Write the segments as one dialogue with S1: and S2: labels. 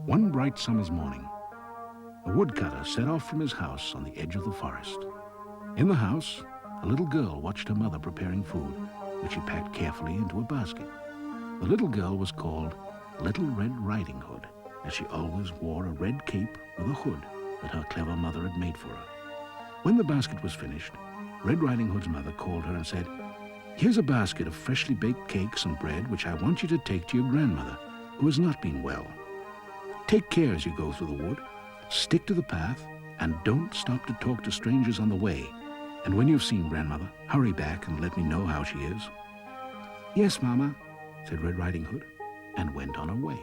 S1: One bright summer's morning, a woodcutter set off from his house on the edge of the forest. In the house, a little girl watched her mother preparing food, which she packed carefully into a basket. The little girl was called Little Red Riding Hood, as she always wore a red cape with a hood that her clever mother had made for her. When the basket was finished, Red Riding Hood's mother called her and said, "Here's a basket of freshly baked cakes and bread which I want you to take to your grandmother, who has not been well. Take care as you go through the wood, stick to the path, and don't stop to talk to strangers on the way. And when you've seen grandmother, hurry back and let me know how she is." "Yes, Mama," said Red Riding Hood, and went on her way.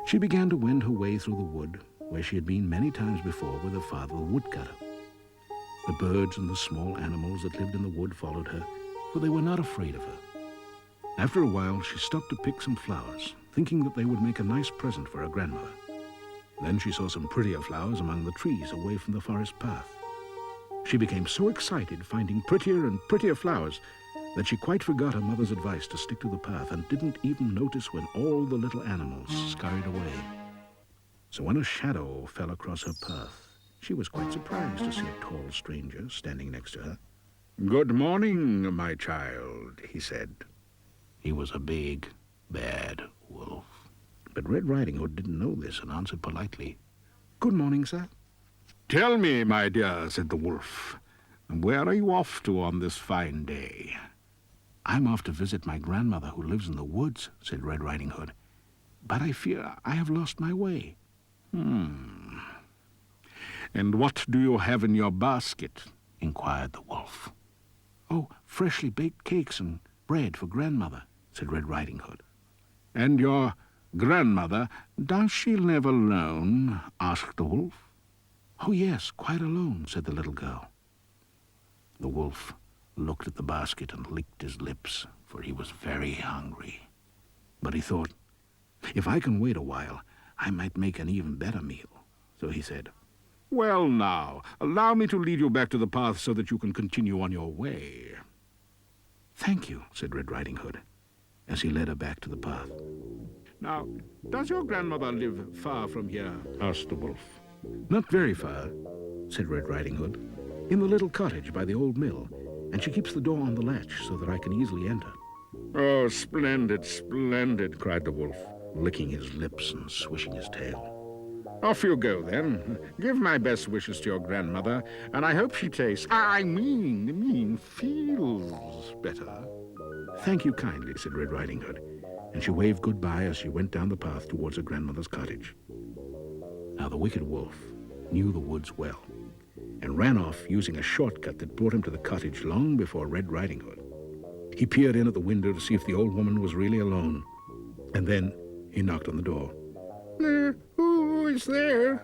S1: She began to wend her way through the wood, where she had been many times before with her father, the woodcutter. The birds and the small animals that lived in the wood followed her, for they were not afraid of her. After a while, she stopped to pick some flowers, thinking that they would make a nice present for her grandmother. Then she saw some prettier flowers among the trees away from the forest path. She became so excited finding prettier and prettier flowers that she quite forgot her mother's advice to stick to the path and didn't even notice when all the little animals scurried away. So when a shadow fell across her path, she was quite surprised to see a tall stranger standing next to her. "Good morning, my child," he said. He was a big, bad wolf. But Red Riding Hood didn't know this and answered politely, "Good morning, sir." "Tell me, my dear," said the wolf, "where are you off to on this fine day?" "I'm off to visit my grandmother who lives in the woods," said Red Riding Hood. "But I fear I have lost my way." "And what do you have in your basket?" inquired the wolf. "Oh, freshly baked cakes and bread for grandmother," said Red Riding Hood. "And your grandmother, does she live alone?" asked the wolf. "Oh, yes, quite alone," said the little girl. The wolf looked at the basket and licked his lips, for he was very hungry. But he thought, "If I can wait a while, I might make an even better meal." So he said, "Well now, allow me to lead you back to the path so that you can continue on your way." "Thank you," said Red Riding Hood, as he led her back to the path. "Now, does your grandmother live far from here?" asked the wolf. "Not very far," said Red Riding Hood. "In the little cottage by the old mill, and she keeps the door on the latch so that I can easily enter." "Oh, splendid, splendid," cried the wolf, licking his lips and swishing his tail. "Off you go, then. Give my best wishes to your grandmother, and I hope she tastes, feels better." "Thank you kindly," said Red Riding Hood, and she waved goodbye as she went down the path towards her grandmother's cottage. Now the wicked wolf knew the woods well, and ran off using a shortcut that brought him to the cottage long before Red Riding Hood. He peered in at the window to see if the old woman was really alone, and then he knocked on the door. "Who is there?"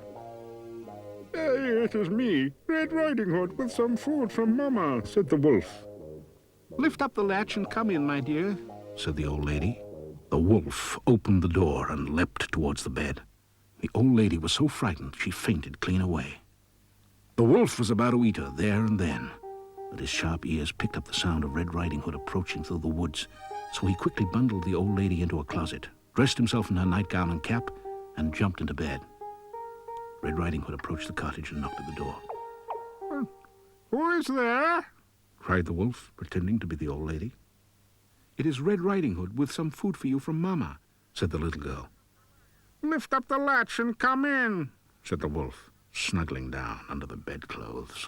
S1: "It is me, Red Riding Hood, with some food from Mama," said the wolf. "Lift up the latch and come in, my dear," said the old lady. The wolf opened the door and leapt towards the bed. The old lady was so frightened she fainted clean away. The wolf was about to eat her there and then, but his sharp ears picked up the sound of Red Riding Hood approaching through the woods, so he quickly bundled the old lady into a closet, dressed himself in her nightgown and cap, and jumped into bed. Red Riding Hood approached the cottage and knocked at the door. "Who is there?" cried the wolf, pretending to be the old lady. "It is Red Riding Hood with some food for you from Mama," said the little girl. "Lift up the latch and come in," said the wolf, snuggling down under the bedclothes.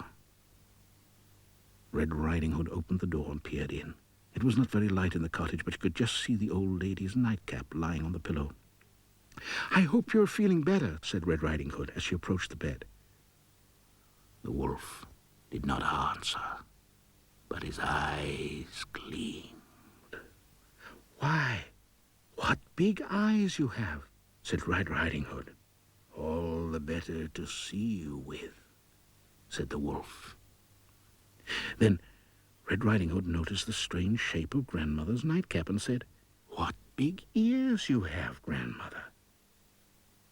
S1: Red Riding Hood opened the door and peered in. It was not very light in the cottage, but you could just see the old lady's nightcap lying on the pillow. "I hope you're feeling better," said Red Riding Hood as she approached the bed. The wolf did not answer, but his eyes gleamed. "Why, what big eyes you have," said Red Riding Hood. "All the better to see you with," said the wolf. Then Red Riding Hood noticed the strange shape of grandmother's nightcap and said, "What big ears you have, grandmother."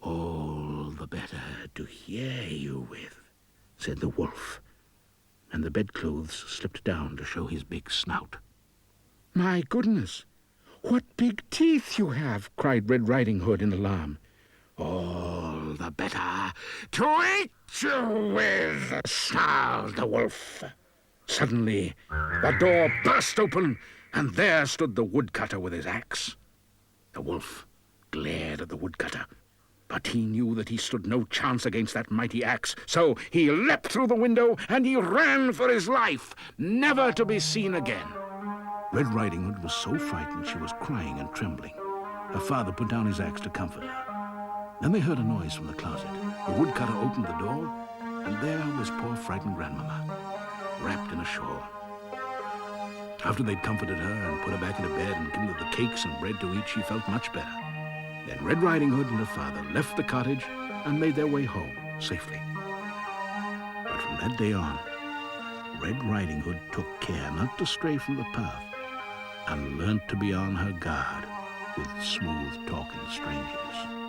S1: "All the better to hear you with," said the wolf, and the bedclothes slipped down to show his big snout. "My goodness, what big teeth you have!" cried Red Riding Hood in alarm. "All the better to eat you with," snarled the wolf. Suddenly, the door burst open, and there stood the woodcutter with his axe. The wolf glared at the woodcutter, but he knew that he stood no chance against that mighty axe, so he leapt through the window and he ran for his life, never to be seen again. Red Riding Hood was so frightened she was crying and trembling. Her father put down his axe to comfort her. Then they heard a noise from the closet. The woodcutter opened the door, and there was poor frightened Grandmama, wrapped in a shawl. After they'd comforted her and put her back into bed and given her the cakes and bread to eat, she felt much better. Then Red Riding Hood and her father left the cottage and made their way home safely. But from that day on, Red Riding Hood took care not to stray from the path and learnt to be on her guard with smooth-talking strangers.